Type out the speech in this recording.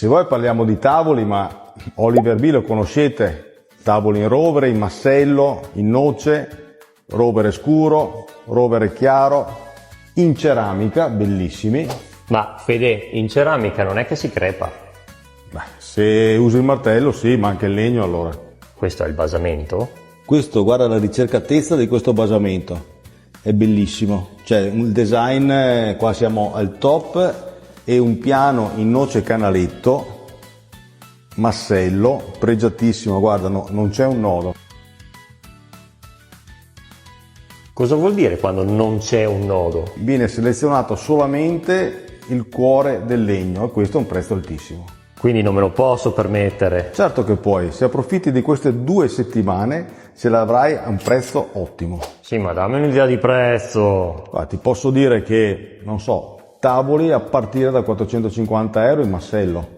Se voi parliamo di tavoli, ma Oliver B lo conoscete, tavoli in rovere, in massello, in noce, rovere scuro, rovere chiaro, in ceramica, bellissimi. Ma Fede, in ceramica non è che si crepa. Beh, se usi il martello sì, ma anche il legno allora. Questo è il basamento? Questo, guarda la ricercatezza di questo basamento, è bellissimo, cioè un design, qua siamo al top, e un piano in noce canaletto, massello, pregiatissimo, guarda, no, non c'è un nodo. Cosa vuol dire quando non c'è un nodo? Viene selezionato solamente il cuore del legno e questo è un prezzo altissimo. Quindi non me lo posso permettere. Certo che puoi, se approfitti di queste 2 settimane ce l'avrai a un prezzo ottimo. Sì, ma dammi un'idea di prezzo. Guarda, ti posso dire che, non so, tavoli a partire da 450 euro in massello.